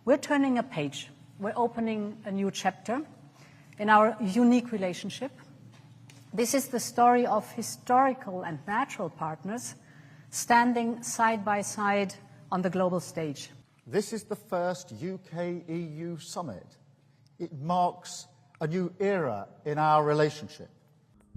We're turning a page. We're opening a new chapter in our unique relationship. This is the story of historical and natural partners standing side by side on the global stage. This is the first UK-EU summit. It marks a new era in our relationship.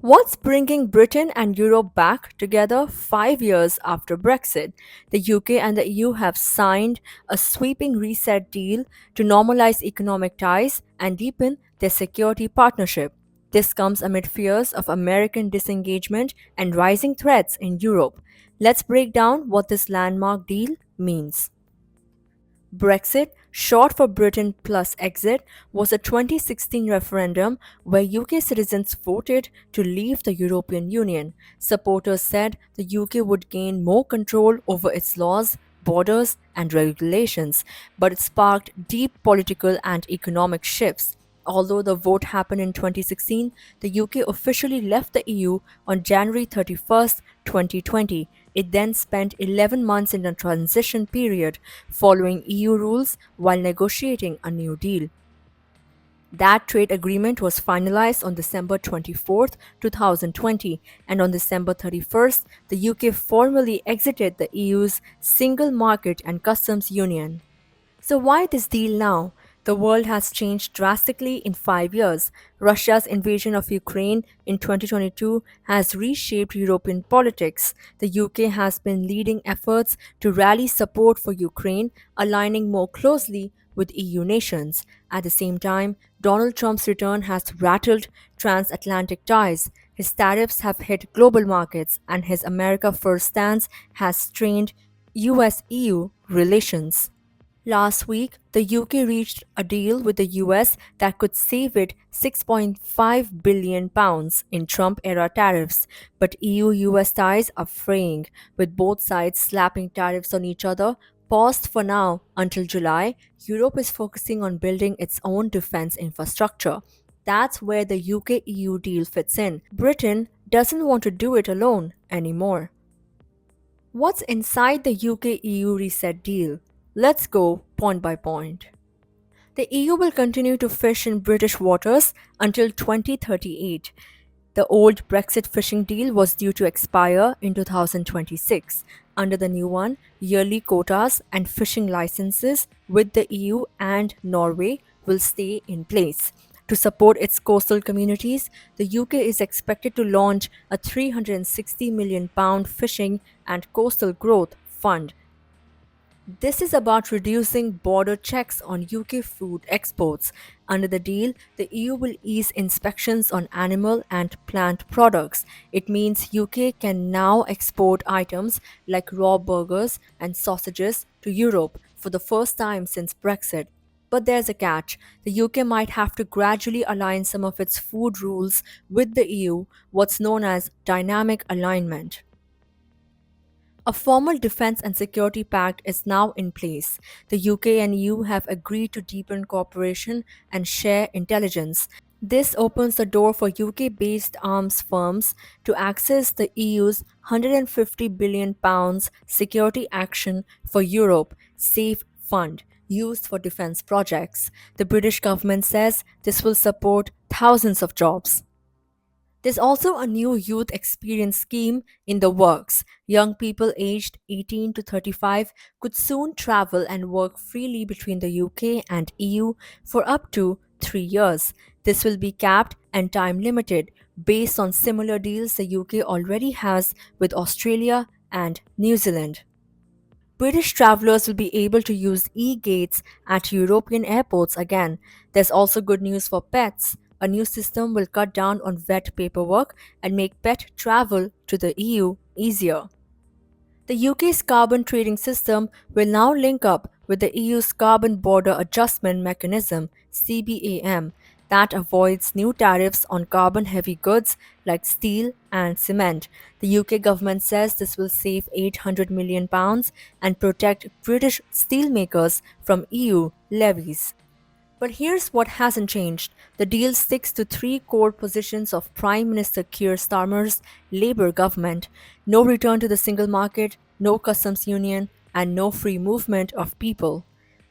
What's bringing Britain and Europe back together 5 years after Brexit? The UK and the EU have signed a sweeping reset deal to normalize economic ties and deepen their security partnership. This comes amid fears of American disengagement and rising threats in Europe. Let's break down what this landmark deal means. Brexit, short for Britain plus exit, was a 2016 referendum where UK citizens voted to leave the European Union. Supporters said the UK would gain more control over its laws, borders, and regulations, but it sparked deep political and economic shifts. Although the vote happened in 2016, the UK officially left the EU on January 31st, 2020. It then spent 11 months in a transition period, following EU rules while negotiating a new deal. That trade agreement was finalized on December 24th, 2020, and on December 31st, the UK formally exited the EU's Single Market and Customs Union. So why this deal now? The world has changed drastically in 5 years. Russia's invasion of Ukraine in 2022 has reshaped European politics. The UK has been leading efforts to rally support for Ukraine, aligning more closely with EU nations. At the same time, Donald Trump's return has rattled transatlantic ties. His tariffs have hit global markets, and his America First stance has strained US-EU relations. Last week, the UK reached a deal with the US that could save it £6.5 billion in Trump-era tariffs, but EU-US ties are fraying, with both sides slapping tariffs on each other. Paused for now until July, Europe is focusing on building its own defense infrastructure. That's where the UK-EU deal fits in. Britain doesn't want to do it alone anymore. What's inside the UK-EU reset deal? Let's go point by point. The EU will continue to fish in British waters until 2038. The old Brexit fishing deal was due to expire in 2026. Under the new one, yearly quotas and fishing licenses with the EU and Norway will stay in place. To support its coastal communities, the UK is expected to launch a £360 million fishing and coastal growth fund. This is about reducing border checks on UK food exports. Under the deal, the EU will ease inspections on animal and plant products. It means UK can now export items like raw burgers and sausages to Europe for the first time since Brexit. But there's a catch. The UK might have to gradually align some of its food rules with the EU, what's known as dynamic alignment. A formal defense and security pact is now in place. The UK and EU have agreed to deepen cooperation and share intelligence. This opens the door for UK-based arms firms to access the EU's £150 billion Security Action for Europe SAFE fund used for defense projects. The British government says this will support thousands of jobs. There's also a new youth experience scheme in the works. Young people aged 18 to 35 could soon travel and work freely between the UK and EU for up to 3 years. This will be capped and time limited based on similar deals the UK already has with Australia and New Zealand. British travellers will be able to use e-gates at European airports again. There's also good news for pets. A new system will cut down on vet paperwork and make pet travel to the EU easier. The UK's carbon trading system will now link up with the EU's Carbon Border Adjustment Mechanism (CBAM) that avoids new tariffs on carbon-heavy goods like steel and cement. The UK government says this will save £800 million and protect British steelmakers from EU levies. But here's what hasn't changed. The deal sticks to 3 core positions of Prime Minister Keir Starmer's Labour government: no return to the single market, no customs union, and no free movement of people.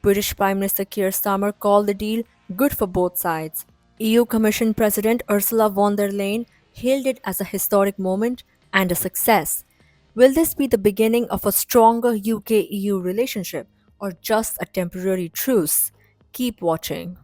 British Prime Minister Keir Starmer called the deal good for both sides. EU Commission President Ursula von der Leyen hailed it as a historic moment and a success. Will this be the beginning of a stronger UK EU relationship or just a temporary truce? Keep watching.